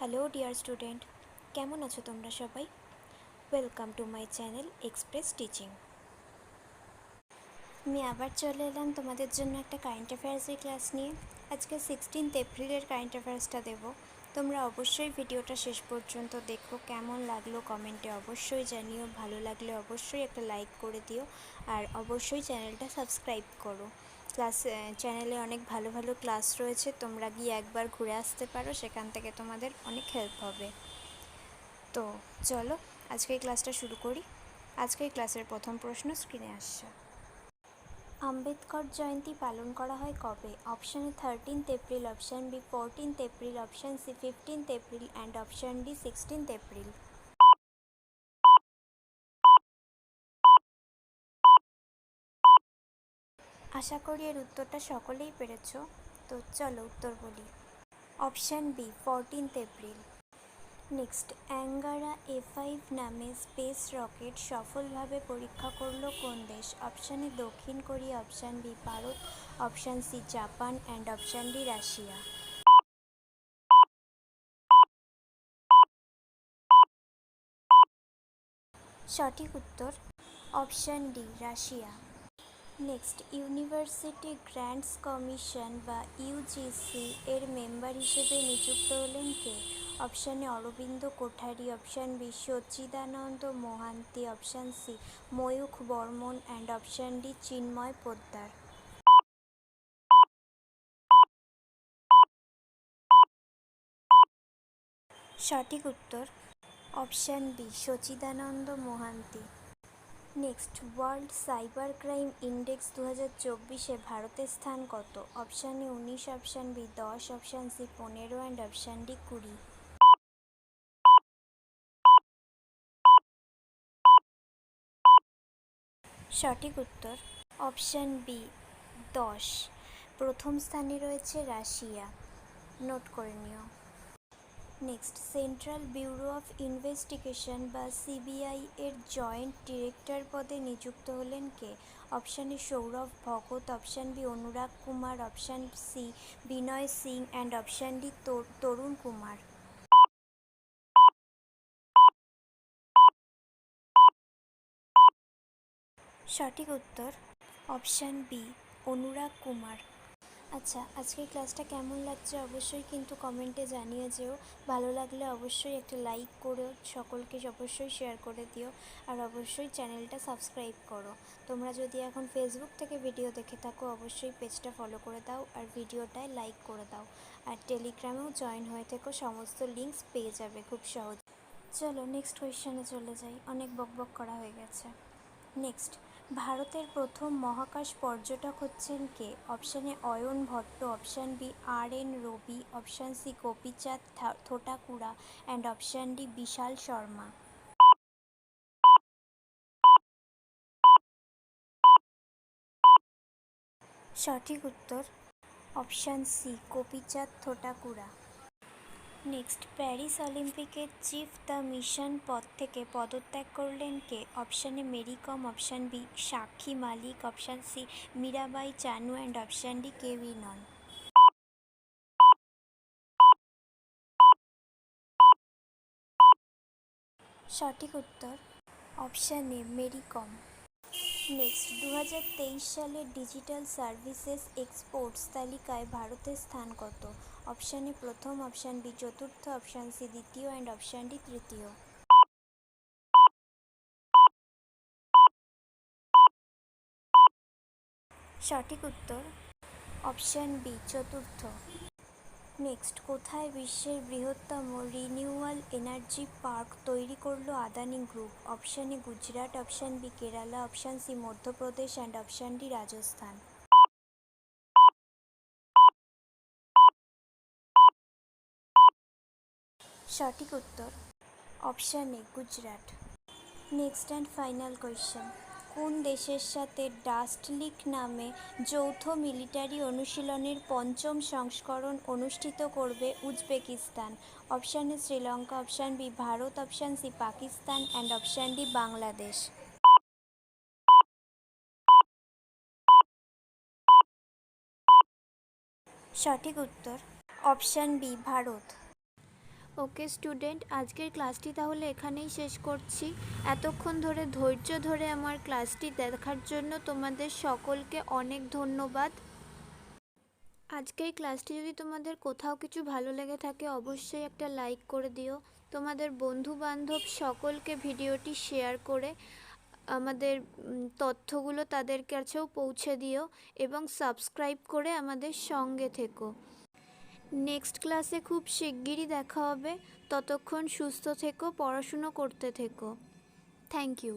Hello dear student, কেমন আছো তোমরা সবাই? Welcome to my channel express teaching. আমি আবার চলে এলাম তোমাদের জন্য একটা কারেন্ট অ্যাফেয়ার্সের ক্লাস নিয়ে। আজকে 16 এপ্রিলের কারেন্ট অ্যাফেয়ার্সটা দেবো। তোমরা অবশ্যই ভিডিওটা শেষ পর্যন্ত দেখো। কেমন লাগলো কমেন্টে অবশ্যই জানিও। ভালো লাগলে অবশ্যই একটা লাইক করে দিও, আর অবশ্যই চ্যানেলটা সাবস্ক্রাইব করো। চ্যানেলে অনেক ভালো ভালো ক্লাস রয়েছে, তোমরা গিয়ে একবার ঘুরে আসতে পারো, সেখান থেকে তোমাদের অনেক হেল্প হবে। তো চলো আজকের ক্লাসটা শুরু করি। আজকের ক্লাসের প্রথম প্রশ্ন স্ক্রিনে আসছে। আম্বেদকর জয়ন্তী পালন করা হয় কবে? Option a 13th April, option b 14th April, option c 15th April and option d 16th April. আশা করি এর উত্তরটা সকলেই পেরেছো। তো চলো উত্তর বলি। Option b 14th April. Next, Angara A5 নামে স্পেস রকেট সফলভাবে পরীক্ষা করলো কোন দেশ? অপশান এ দক্ষিণ Korea, option B Bharat, option c Japan and option d Russia. সঠিক উত্তর option d Russia. Next, university grants commission বা ইউজিসি এর মেম্বার হিসেবে নিযুক্ত হলেন কে? Option a Arvind Kothari, option b Sachchidanand Mohanty, option c Mayukh Barman and option d Chinmoy Poddar. সঠিক উত্তর option b Sachchidanand Mohanty. Next, world cyber crime index 2024-এ ভারতের স্থান কত? Option a 19, option b 10, option C 15 and option D 20। সঠিক উত্তর অপশান বি 10। প্রথম স্থানে রয়েছে রাশিয়া, নোট করে নিও। Next, central bureau of investigation বা সিবিআই এর জয়েন্ট ডিরেক্টর পদে নিযুক্ত হলেন কে? Option a Saurabh Bhagat, option b Anurag Kumar, option c Vinay Singh and option d Tarun Kumar. সঠিক উত্তর অপশান বি অনুরাগ কুমার। আচ্ছা, আজকের ক্লাসটা কেমন লাগছে অবশ্যই কিন্তু কমেন্টে জানিয়ে যেও। ভালো লাগলে অবশ্যই একটা লাইক করো, সকলকে অবশ্যই শেয়ার করে দিও, আর অবশ্যই চ্যানেলটা সাবস্ক্রাইব করো। তোমরা যদি এখন ফেসবুক থেকে ভিডিও দেখে থাকো অবশ্যই পেজটা ফলো করে দাও আর ভিডিওটায় লাইক করে দাও, আর টেলিগ্রামেও জয়েন হয়ে থেকো, সমস্ত লিঙ্কস পেয়ে যাবে খুব সহজ। চলো নেক্সট কোয়েশ্চেনে চলে যাই, অনেক বকবক করা হয়ে গেছে। নেক্সট, ভারতের প্রথম মহাকাশ পর্যটক হচ্ছেন কে? Option a Ayan Bhatt, option b RN Ravi, option c Gopichand Thotakura and option d Vishal Sharma. সঠিক উত্তর option c Gopichand Thotakura. Next, Paris অলিম্পিকের চিফ দ্য মিশন পদ থেকে পদত্যাগ করলেন কে? Option a Mary Kom, option b Sakshi Malik, option c Mirabai Chanu and option d কেভি নন। সঠিক উত্তর option a Mary Kom. Next, 2023 সালের ডিজিটাল সার্ভিসেস এক্সপোর্টস তালিকায় ভারতের স্থান কত? অপশান এ প্রথম, অপশান বি চতুর্থ, অপশান সি দ্বিতীয় অ্যান্ড অপশান ডি তৃতীয়। সঠিক উত্তর অপশান বি চতুর্থ। নেক্সট, কোথায় বিশ্বের বৃহত্তম রিনিউয়াল এনার্জি পার্ক তৈরি করলো Adani group? Option A Gujarat, option B Kerala, option C Madhya Pradesh and option D Rajasthan. সঠিক উত্তর option A Gujarat. Next and final question, কোন দেশের সাথে ডাস্টলিক নামে যৌথ মিলিটারি অনুশীলনের পঞ্চম সংস্করণ অনুষ্ঠিত করবে Uzbekistan? Option A Sri Lanka, option B Bharat, option C Pakistan and option D Bangladesh. সঠিক উত্তর option B Bharat. Okay student, আজকের ক্লাসটি তাহলে এখানেই শেষ করছি। এতক্ষণ ধরে ধৈর্য ধরে আমার ক্লাসটি দেখার জন্য তোমাদের সকলকে অনেক ধন্যবাদ। আজকের ক্লাসটি যদি তোমাদের কোথাও কিছু ভালো লেগে থাকে অবশ্যই একটা লাইক করে দিও। তোমাদের বন্ধু বান্ধব সকলকে ভিডিওটি শেয়ার করে আমাদের তথ্যগুলো তাদের কাছেও পৌঁছে দিও এবং সাবস্ক্রাইব করে আমাদের সঙ্গে থেকো। নেক্সট ক্লাসে খুব শিগগিরই দেখা হবে। ততক্ষণ সুস্থ থেকো, পড়াশুনো করতে থেকো। Thank you.